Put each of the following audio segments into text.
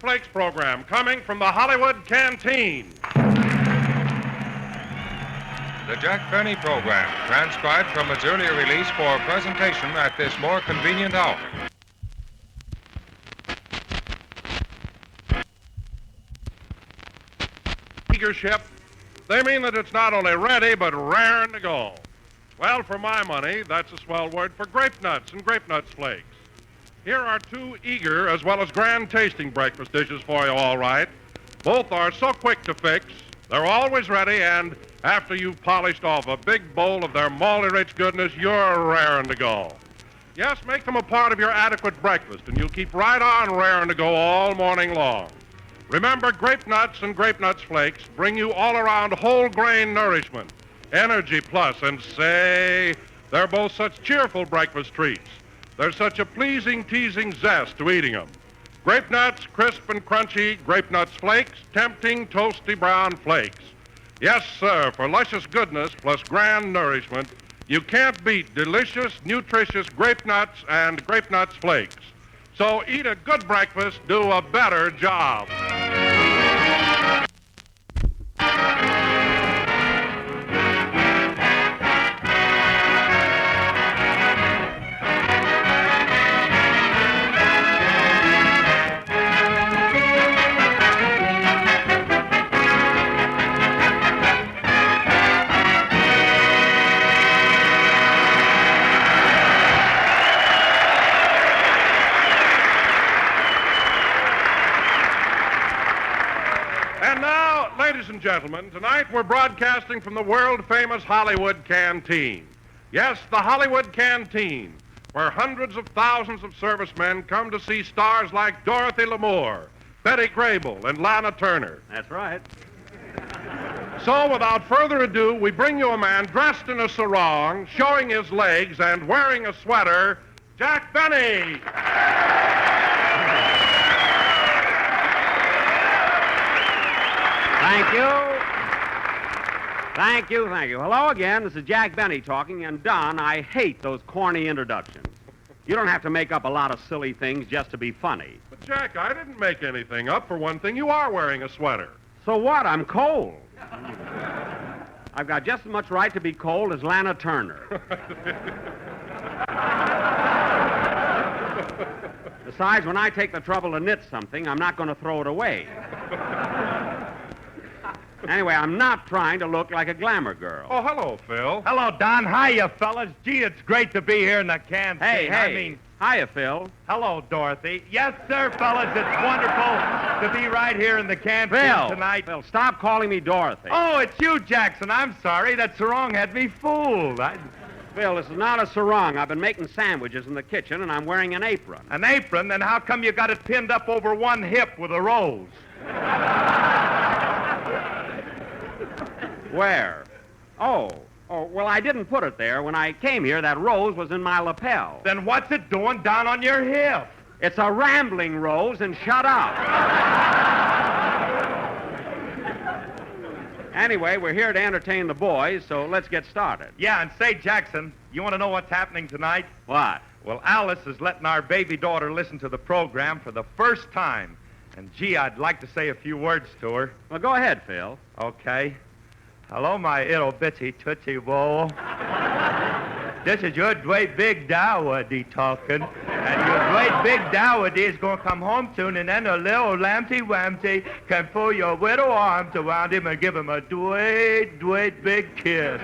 Flakes program coming from the Hollywood Canteen. The Jack Benny program, transcribed from its earlier release for presentation at this more convenient hour. Eagership, they mean that it's not only ready, but raring to go. Well, for my money, that's a swell word for grape nuts and grape nuts flakes. Here are two eager as well as grand tasting breakfast dishes for you, all right. Both are so quick to fix, they're always ready, and after you've polished off a big bowl of their malty-rich goodness, you're raring to go. Yes, make them a part of your adequate breakfast, and you'll keep right on raring to go all morning long. Remember, grape nuts and grape nuts flakes bring you all-around whole-grain nourishment, energy plus, and say, they're both such cheerful breakfast treats. There's such a pleasing, teasing zest to eating them. Grape nuts, crisp and crunchy, grape nuts flakes, tempting, toasty brown flakes. Yes, sir, for luscious goodness plus grand nourishment, you can't beat delicious, nutritious grape nuts and grape nuts flakes. So eat a good breakfast, do a better job. Ladies and gentlemen, tonight we're broadcasting from the world-famous Hollywood Canteen. Yes, the Hollywood Canteen, where hundreds of thousands of servicemen come to see stars like Dorothy Lamour, Betty Grable, and Lana Turner. That's right. So, without further ado, we bring you a man dressed in a sarong, showing his legs, and wearing a sweater, Jack Benny. Thank you. Thank you, thank you. Hello again. This is Jack Benny talking, and Don, I hate those corny introductions. You don't have to make up a lot of silly things just to be funny. But, Jack, I didn't make anything up. For one thing, you are wearing a sweater. So what? I'm cold. I've got just as much right to be cold as Lana Turner. Besides, when I take the trouble to knit something, I'm not going to throw it away. Anyway, I'm not trying to look like a glamour girl. Oh, hello, Phil. Hello, Don. Hiya, fellas. Gee, it's great to be here in the canteen. Hey. Hiya, Phil. Hello, Dorothy. Yes, sir, fellas. It's wonderful to be right here in the canteen tonight. Phil, stop calling me Dorothy. Oh, it's you, Jackson. I'm sorry. That sarong had me fooled. Phil, this is not a sarong. I've been making sandwiches in the kitchen, and I'm wearing an apron. An apron? Then how come you got it pinned up over one hip with a rose? Where? Oh, well, I didn't put it there. When I came here, that rose was in my lapel. Then what's it doing down on your hip? It's a rambling rose, and shut up. Anyway, we're here to entertain the boys, so let's get started. Yeah, and say, Jackson, you want to know what's happening tonight? What? Well, Alice is letting our baby daughter listen to the program for the first time. And, gee, I'd like to say a few words to her. Well, go ahead, Phil. Okay. Hello, my little bitty tootsie roll. This is your great big Dowdy talking. And your great big Dowdy is going to come home soon, and then a little lamty-wamty can pull your little arms around him and give him a great big kiss.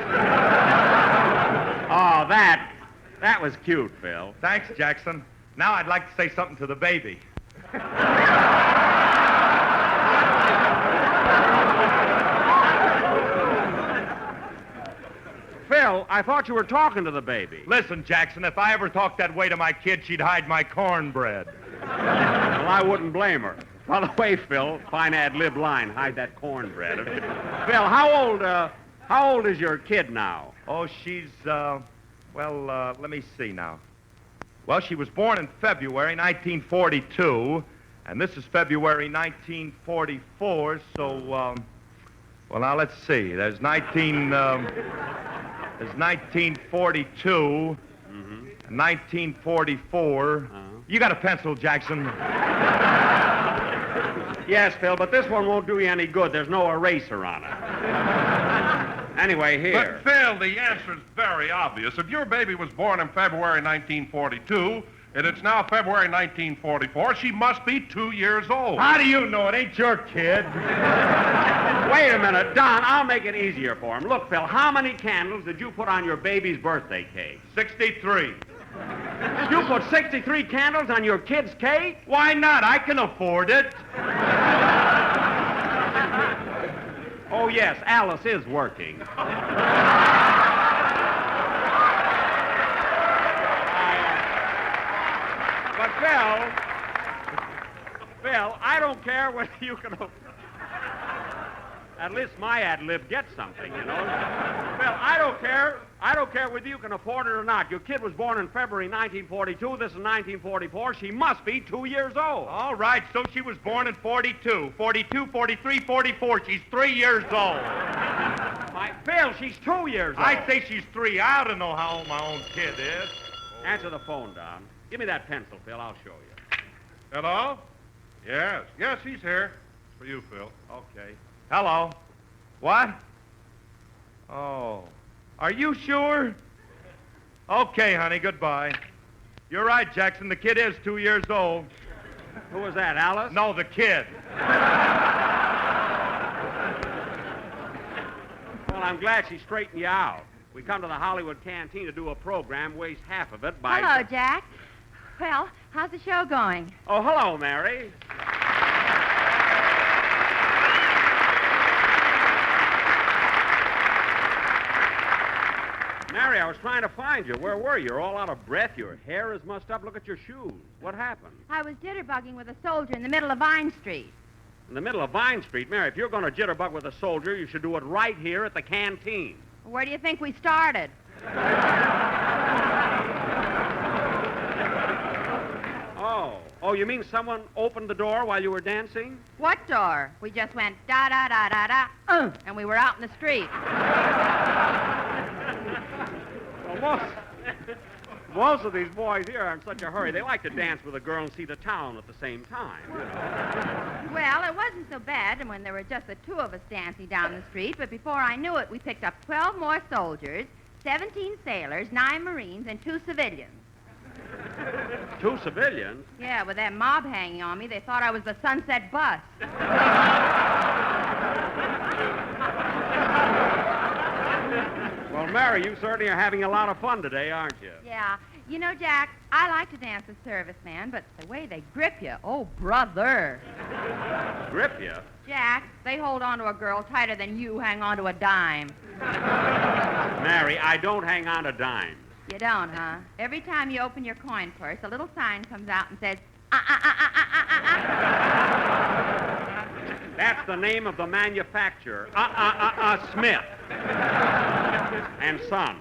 Oh, that was cute, Phil. Thanks, Jackson. Now I'd like to say something to the baby. Phil, I thought you were talking to the baby. Listen, Jackson, if I ever talked that way to my kid, she'd hide my cornbread. Well, I wouldn't blame her. By the way, Phil, fine ad-lib line, hide that cornbread. Phil, how old is your kid now? Oh, she's, let me see now. Well, she was born in February 1942, and this is February 1944, so, well, now let's see. There's 1942, 1944. You got a pencil, Jackson. Yes, Phil, but this one won't do you any good. There's no eraser on it. Anyway, here. But, Phil, the answer's very obvious. If your baby was born in February 1942, and it's now February 1944, she must be 2 years old. How do you know? It ain't your kid. Wait a minute, Don, I'll make it easier for him. Look, Phil, how many candles did you put on your baby's birthday cake? 63. You put 63 candles on your kid's cake? Why not? I can afford it. Oh, yes, Alice is working. But, Phil, I don't care whether you can... At least my ad lib gets something, you know. Phil, I don't care whether you can afford it or not. Your kid was born in February 1942. This is 1944. She must be 2 years old. All right, so she was born in 42. 42, 43, 44. She's 3 years old. Phil, she's 2 years old. I say she's 3. I ought to know how old my own kid is. Answer the phone, Don. Give me that pencil, Phil. I'll show you. Hello? Yes, he's here. For you, Phil. Okay. Hello. What? Oh. Are you sure? Okay, honey, goodbye. You're right, Jackson. The kid is 2 years old. Who was that, Alice? No, the kid. Well, I'm glad she straightened you out. We come to the Hollywood Canteen to do a program, waste half of it by... Hello, Jack. Well, how's the show going? Oh, hello, Mary. Mary, I was trying to find you. Where were you? You're all out of breath. Your hair is mussed up. Look at your shoes. What happened? I was jitterbugging with a soldier in the middle of Vine Street. In the middle of Vine Street? Mary, if you're going to jitterbug with a soldier, you should do it right here at the Canteen. Where do you think we started? Oh, you mean someone opened the door while you were dancing? What door? We just went da-da-da-da-da, and we were out in the street. Well, most of these boys here are in such a hurry. They like to dance with a girl and see the town at the same time, you know. Well, it wasn't so bad when there were just the two of us dancing down the street, but before I knew it, we picked up 12 more soldiers, 17 sailors, 9 Marines, and 2 civilians. 2 civilians? Yeah, with that mob hanging on me, they thought I was the Sunset Bus. Well, Mary, you certainly are having a lot of fun today, aren't you? Yeah. You know, Jack, I like to dance with servicemen, but the way they grip you, oh, brother. Grip you? Jack, they hold on to a girl tighter than you hang on to a dime. Mary, I don't hang on to dimes. You don't, huh? Every time you open your coin purse, a little sign comes out and says, That's the name of the manufacturer, Smith and Son.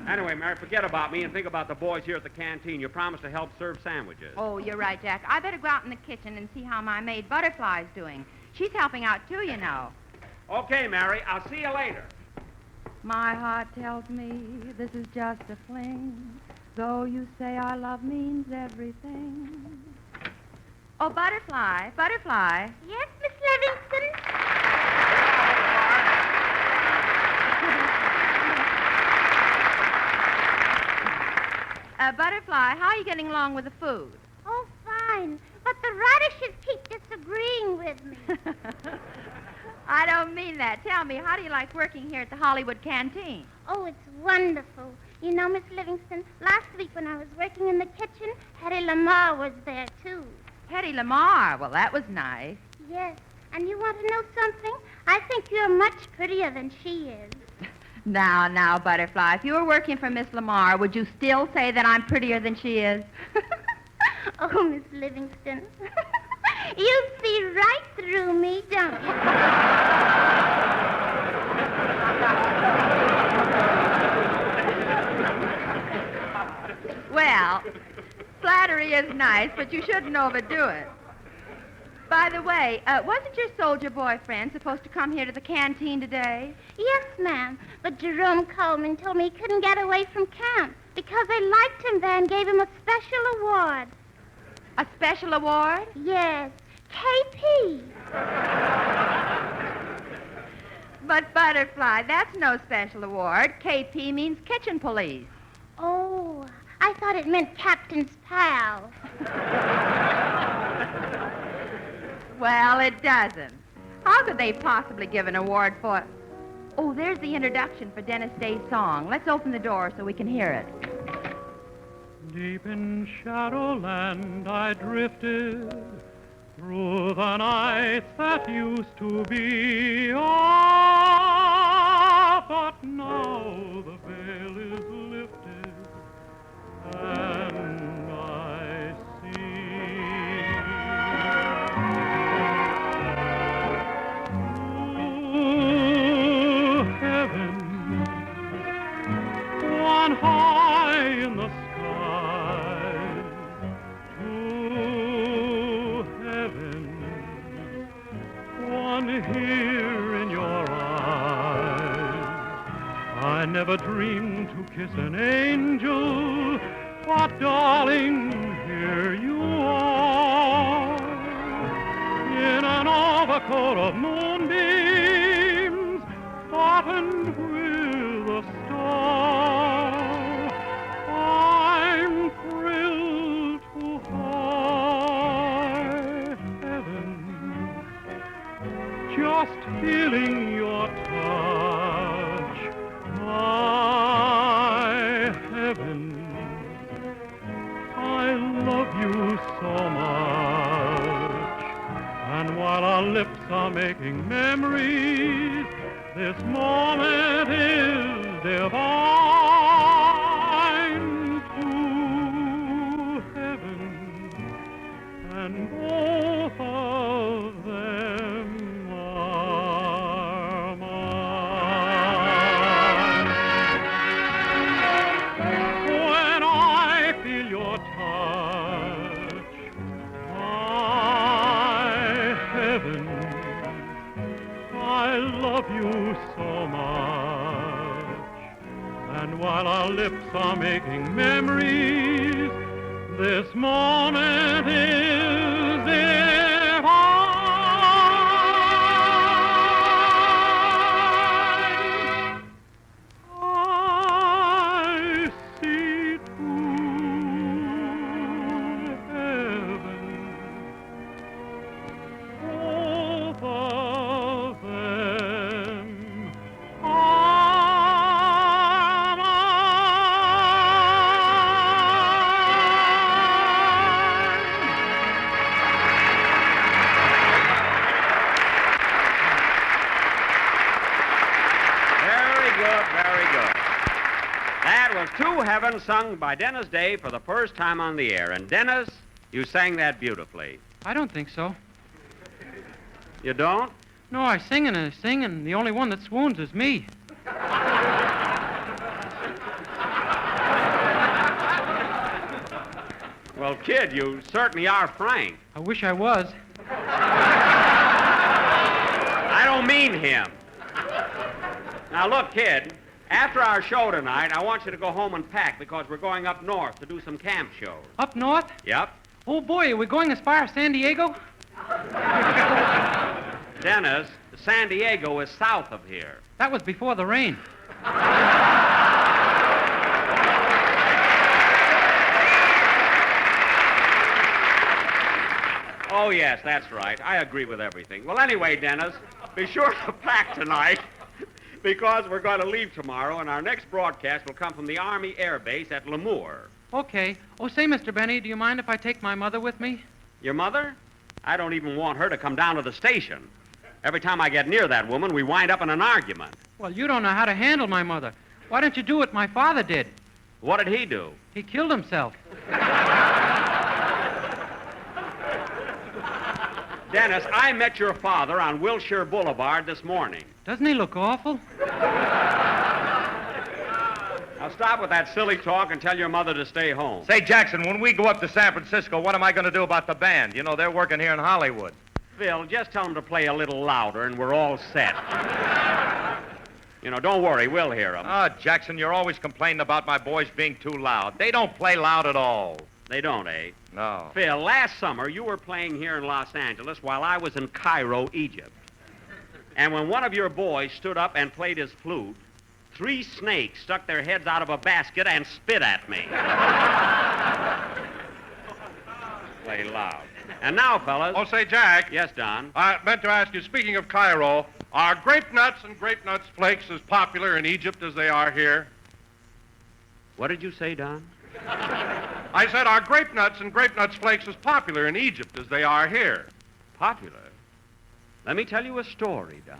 Anyway, Mary, forget about me and think about the boys here at the canteen. You promised to help serve sandwiches. Oh, you're right, Jack. I better go out in the kitchen and see how my maid Butterfly's doing. She's helping out, too, you know. Okay, Mary. I'll see you later. My heart tells me this is just a fling, though you say our love means everything. Oh, Butterfly, Butterfly. Yes, Miss Livingston? Butterfly, how are you getting along with the food? Oh, fine. But the radishes keep disagreeing with me. I don't mean that. Tell me, how do you like working here at the Hollywood Canteen? Oh, it's wonderful. You know, Miss Livingston, last week when I was working in the kitchen, Hetty Lamar was there, too. Hetty Lamar. Well, that was nice. Yes. And you want to know something? I think you're much prettier than she is. Now, Butterfly, if you were working for Miss Lamar, would you still say that I'm prettier than she is? Oh, Miss Livingston. You see right through me, don't you? Well, flattery is nice, but you shouldn't overdo it. By the way, wasn't your soldier boyfriend supposed to come here to the canteen today? Yes, ma'am. But Jerome Coleman told me he couldn't get away from camp because they liked him there and gave him a special award. A special award? Yes. KP. Butterfly, that's no special award. KP means kitchen police. Oh, I thought it meant Captain's pal. Well, it doesn't. How could they possibly give an award for... Oh, there's the introduction for Dennis Day's song. Let's open the door so we can hear it. Deep in Shadowland I drifted through the nights that used to be. Ah, but now the veil is lifted and I see heaven, one high in the sky, to heaven, one here in your eyes. I never dreamed to kiss an angel, but darling, here you are, in an overcoat of moonbeams, buttoned with a star. I'm thrilled to high heaven, just feeling your touch. My heaven, I love you so much. And while our lips are making memories, this moment is divine to heaven, and both of them are mine. When I feel your touch, my heaven, I love you so much. And while our lips are making memories, this moment is divine. I see through heaven, both of them are Very good, very good. That was To Heaven, sung by Dennis Day for the first time on the air. And Dennis, you sang that beautifully. I don't think so. You don't? No, I sing and I sing, and the only one that swoons is me. Well, kid, you certainly are frank. I wish I was. I don't mean him. Now, look, kid, after our show tonight, I want you to go home and pack because we're going up north to do some camp shows. Up north? Yep. Oh, boy, are we going as far as San Diego? Dennis, San Diego is south of here. That was before the rain. Oh, yes, that's right. I agree with everything. Well, anyway, Dennis, be sure to pack tonight because we're going to leave tomorrow, and our next broadcast will come from the Army Air Base at Lemoore. Okay. Oh, say, Mr. Benny, do you mind if I take my mother with me? Your mother? I don't even want her to come down to the station. Every time I get near that woman, we wind up in an argument. Well, you don't know how to handle my mother. Why don't you do what my father did? What did he do? He killed himself. Dennis, I met your father on Wilshire Boulevard this morning. Doesn't he look awful? Now stop with that silly talk and tell your mother to stay home. Say, Jackson, when we go up to San Francisco, what am I going to do about the band? You know, they're working here in Hollywood. Phil, just tell them to play a little louder and we're all set. You know, don't worry, we'll hear them. Oh, Jackson, you're always complaining about my boys being too loud. They don't play loud at all. They don't, eh? No. Phil, last summer you were playing here in Los Angeles while I was in Cairo, Egypt. And when one of your boys stood up and played his flute, 3 snakes stuck their heads out of a basket and spit at me. Play loud. And now, fellas. Oh, say, Jack. Yes, Don. I meant to ask you, speaking of Cairo, are grape nuts and grape nuts flakes as popular in Egypt as they are here? What did you say, Don? I said, are grape nuts and grape nuts flakes as popular in Egypt as they are here? Popular? Let me tell you a story, Don.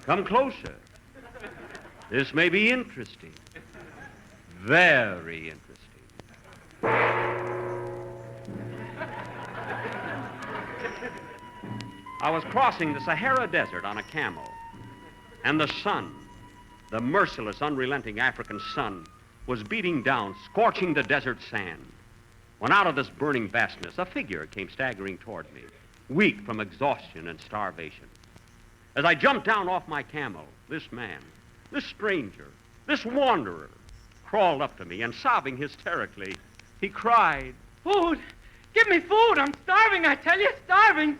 Come closer. This may be interesting. Very interesting. I was crossing the Sahara Desert on a camel, and the sun, the merciless, unrelenting African sun, was beating down, scorching the desert sand. When out of this burning vastness, a figure came staggering toward me, weak from exhaustion and starvation. As I jumped down off my camel, this man, this stranger, this wanderer, crawled up to me, and sobbing hysterically, he cried, Food! Give me food! I'm starving, I tell you, starving!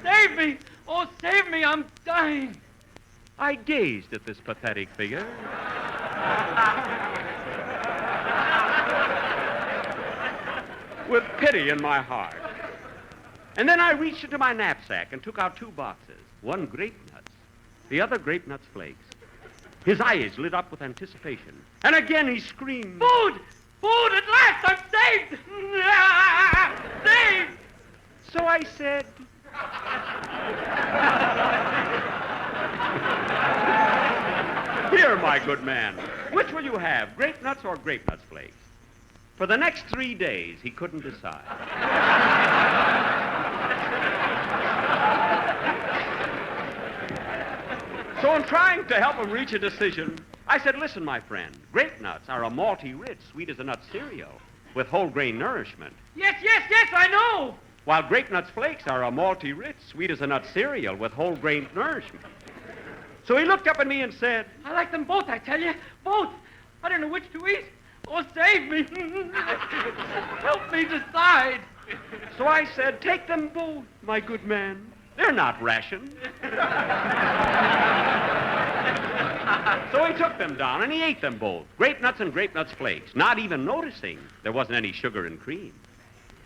Save me! Oh, save me! I'm dying! I gazed at this pathetic figure. With pity in my heart. And then I reached into my knapsack and took out 2 boxes. One grape nuts, the other grape nuts flakes. His eyes lit up with anticipation. And again he screamed, Food! Food! At last! I'm saved! Saved! So I said, Here, my good man, which will you have, grape nuts or grape nuts flakes? For the next 3 days, he couldn't decide. So in trying to help him reach a decision, I said, listen, my friend, grape nuts are a malty rich, sweet as a nut cereal with whole grain nourishment, Yes, I know! while grape nuts flakes are a malty rich, sweet as a nut cereal with whole grain nourishment. So he looked up at me and said, I like them both, I tell you. Both. I don't know which to eat. Oh, save me. Help me decide. so I said, take them both, my good man. They're not rations. So he took them down and he ate them both, grape nuts and grape nuts flakes, not even noticing there wasn't any sugar and cream.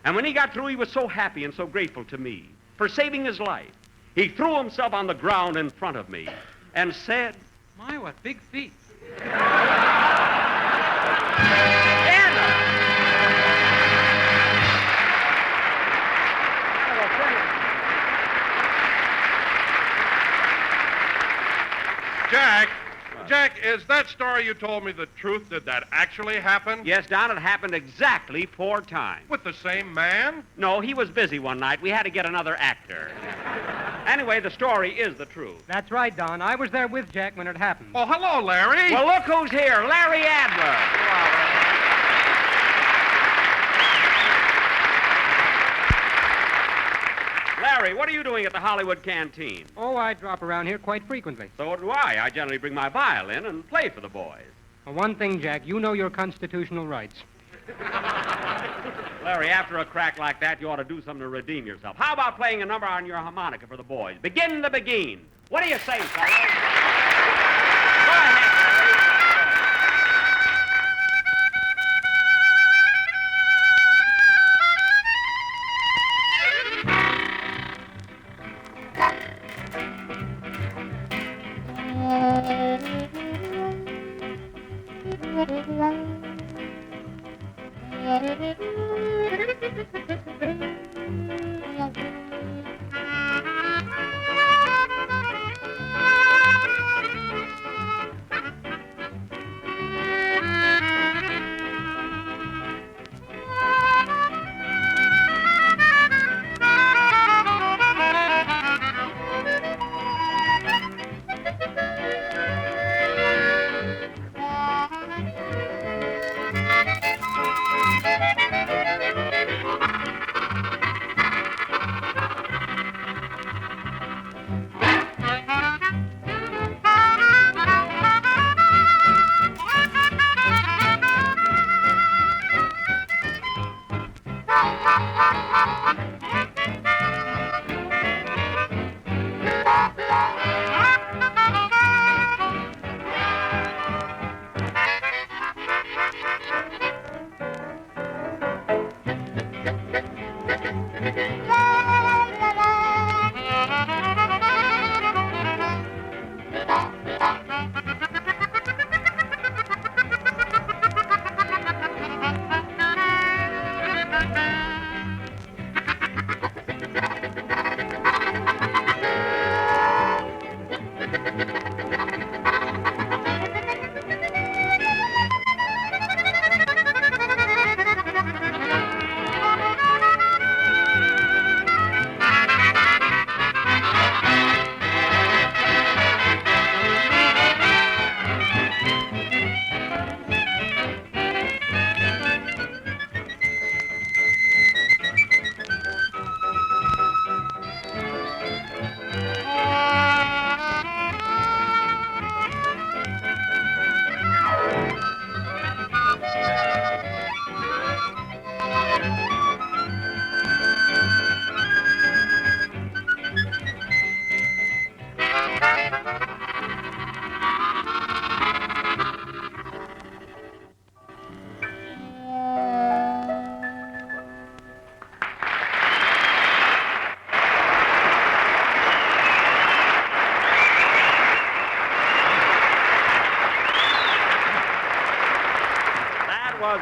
And when he got through, he was so happy and so grateful to me for saving his life. He threw himself on the ground in front of me and said, My, what big feet. Jack, is that story you told me the truth? Did that actually happen? Yes, Don, it happened exactly 4 times. With the same man? No, he was busy one night. We had to get another actor. Anyway, the story is the truth. That's right, Don. I was there with Jack when it happened. Oh, hello, Larry. Well, look who's here, Larry Adler. Larry, what are you doing at the Hollywood Canteen? Oh, I drop around here quite frequently. So do I. I generally bring my violin and play for the boys. Well, one thing, Jack, you know your constitutional rights. Larry, after a crack like that, you ought to do something to redeem yourself. How about playing a number on your harmonica for the boys? Begin the Begin. What do you say, fellas? Go ahead,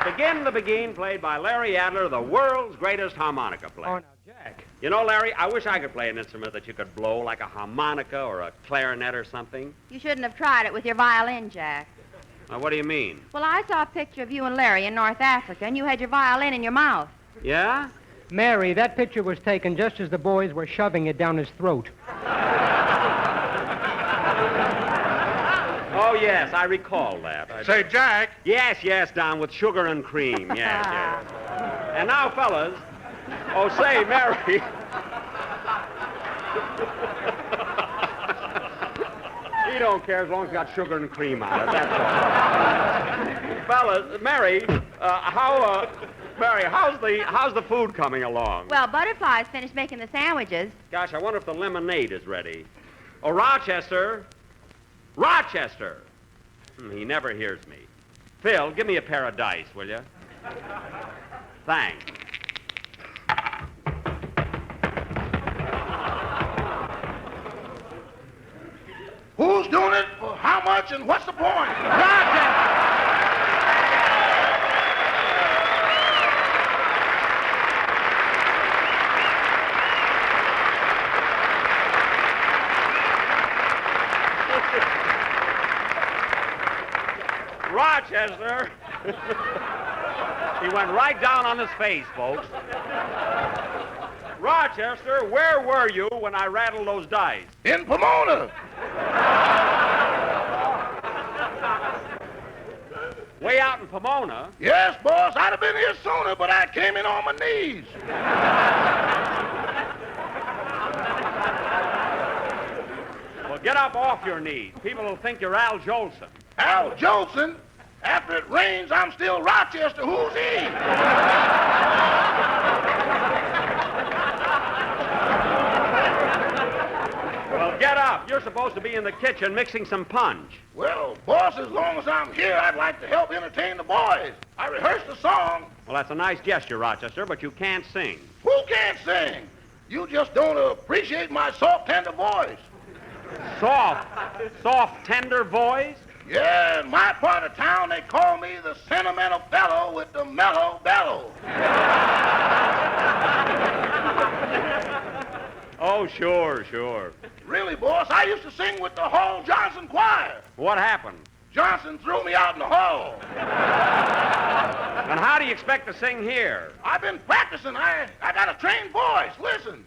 Begin the Begin, played by Larry Adler, the world's greatest harmonica player. Oh, now, Jack. You know, Larry, I wish I could play an instrument that you could blow, like a harmonica or a clarinet or something. You shouldn't have tried it with your violin, Jack. Now, what do you mean? Well, I saw a picture of you and Larry in North Africa, and you had your violin in your mouth. Yeah? Mary, that picture was taken just as the boys were shoving it down his throat. Oh, yes, I recall that. Say, Jack. Yes, Don, with sugar and cream. Yes. And now, fellas. Oh, say, Mary. He don't care as long as you got sugar and cream on it. That's all. Fellas, Mary, Mary, how's the food coming along? Well, Butterfly's finished making the sandwiches. Gosh, I wonder if the lemonade is ready. Oh, Rochester. Rochester! He never hears me. Phil, give me a pair of dice, will you? Thanks. Who's doing it? For how much and what's the point? Rochester! Rochester. He went right down on his face, folks. Rochester, where were you when I rattled those dice? In Pomona. Way out in Pomona? Yes, boss. I'd have been here sooner, but I came in on my knees. Well, get up off your knees. People will think you're Al Jolson. Al Jolson? After it rains, I'm still Rochester. Who's he? Well, get up. You're supposed to be in the kitchen mixing some punch. Well, boss, as long as I'm here, I'd like to help entertain the boys. I rehearsed the song. Well, that's a nice gesture, Rochester, but you can't sing. Who can't sing? You just don't appreciate my soft, tender voice. Soft, tender voice? Yeah, in my part of town, they call me the sentimental fellow with the mellow bellow. Oh, sure. Really, boss, I used to sing with the Hall Johnson Choir. What happened? Johnson threw me out in the hall. And how do you expect to sing here? I've been practicing. I got a trained voice. Listen.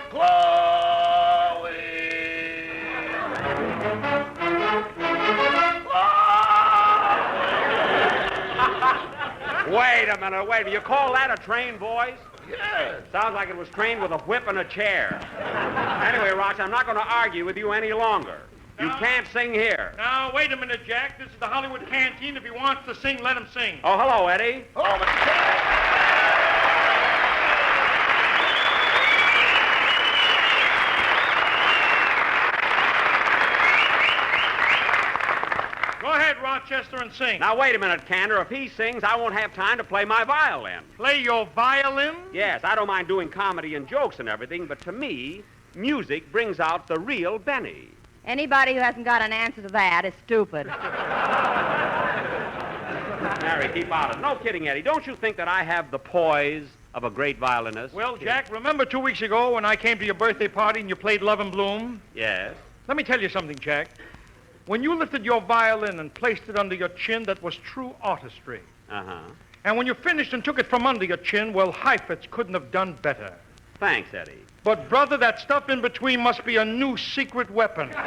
Chloe. Wait a minute. Do you call that a trained voice? Yes. Sounds like it was trained with a whip and a chair. Anyway, Roch, I'm not going to argue with you any longer. You can't sing here. Now, wait a minute, Jack. This is the Hollywood Canteen. If he wants to sing, let him sing. Oh, hello, Eddie. Oh, Mr. Jack. Go ahead, Roch. Rochester and sing. Now, wait a minute, Cantor. If he sings, I won't have time to play my violin. Play your violin? Yes, I don't mind doing comedy and jokes and everything, but to me, music brings out the real Benny. Anybody who hasn't got an answer to that is stupid. Mary, keep out of it. No kidding, Eddie. Don't you think that I have the poise of a great violinist? Well, Jack, remember 2 weeks ago when I came to your birthday party and you played Love and Bloom? Yes. Let me tell you something, Jack. When you lifted your violin and placed it under your chin, that was true artistry. Uh-huh. And when you finished and took it from under your chin, well, Heifetz couldn't have done better. Thanks, Eddie. But, brother, that stuff in between must be a new secret weapon. Oh,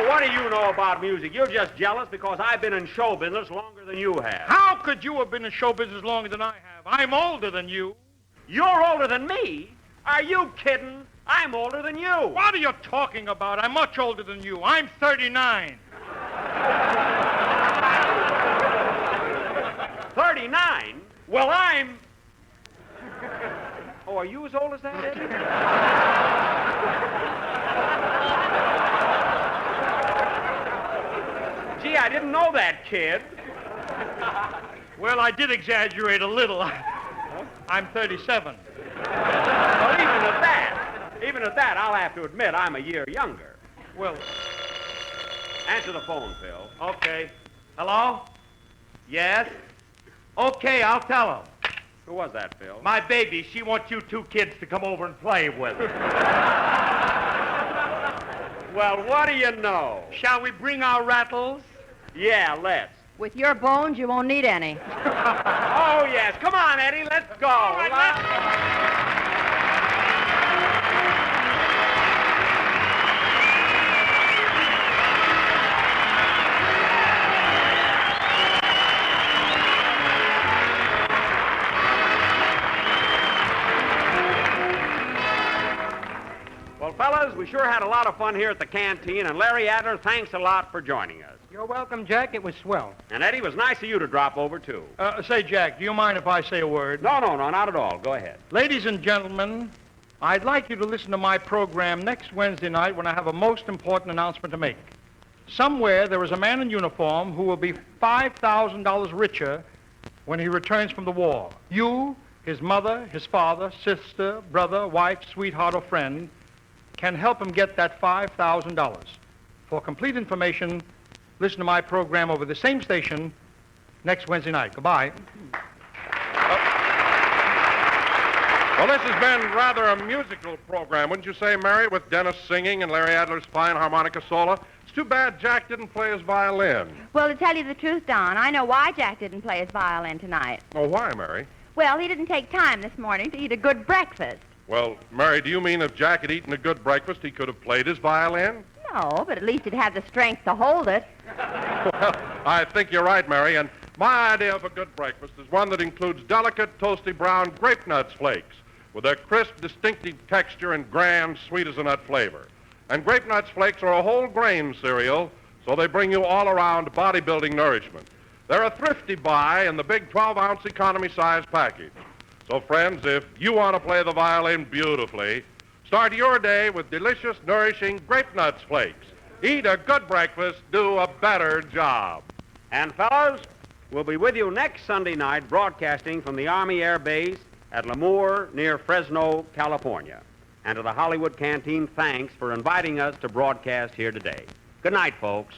what do you know about music? You're just jealous because I've been in show business longer than you have. How could you have been in show business longer than I have? I'm older than you. You're older than me? Are you kidding? I'm older than you. What are you talking about? I'm much older than you. I'm 39. 39? Well, I'm... Oh, are you as old as that, Eddie? Gee, I didn't know that, kid. Well, I did exaggerate a little. I'm 37. Well, even at that, I'll have to admit I'm a year younger. Well, answer the phone, Phil. Okay. Hello? Yes? Okay, I'll tell him. Who was that, Phil? My baby, she wants you two kids to come over and play with her. Well, what do you know? Shall we bring our rattles? Yeah, let's. With your bones, you won't need any. Oh, yes. Come on, Eddie. Let's go. All right, Well, fellas, we sure had a lot of fun here at the Canteen, and Larry Adler, thanks a lot for joining us. You're welcome, Jack. It was swell. And Eddie, it was nice of you to drop over, too. Say, Jack, do you mind if I say a word? No, not at all. Go ahead. Ladies and gentlemen, I'd like you to listen to my program next Wednesday night when I have a most important announcement to make. Somewhere there is a man in uniform who will be $5,000 richer when he returns from the war. You, his mother, his father, sister, brother, wife, sweetheart, or friend can help him get that $5,000. For complete information, listen to my program over the same station next Wednesday night. Goodbye. Well, this has been rather a musical program, wouldn't you say, Mary, with Dennis singing and Larry Adler's fine harmonica solo? It's too bad Jack didn't play his violin. Well, to tell you the truth, Don, I know why Jack didn't play his violin tonight. Oh, why, Mary? Well, he didn't take time this morning to eat a good breakfast. Well, Mary, do you mean if Jack had eaten a good breakfast, he could have played his violin? No, but at least he'd have the strength to hold it. Well, I think you're right, Mary, and my idea of a good breakfast is one that includes delicate, toasty brown grape nuts flakes with a crisp, distinctive texture and grand sweet-as-a-nut flavor. And grape nuts flakes are a whole grain cereal, so they bring you all-around bodybuilding nourishment. They're a thrifty buy in the big 12-ounce economy-size package. So, friends, if you want to play the violin beautifully, start your day with delicious, nourishing grape nuts flakes. Eat a good breakfast, do a better job. And, fellows, we'll be with you next Sunday night broadcasting from the Army Air Base at Lemoore near Fresno, California. And to the Hollywood Canteen, thanks for inviting us to broadcast here today. Good night, folks.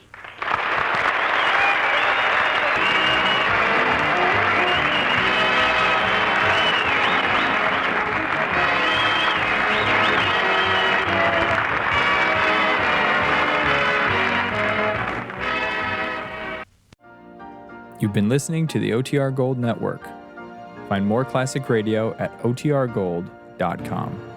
You've been listening to the OTR Gold Network. Find more classic radio at otrgold.com.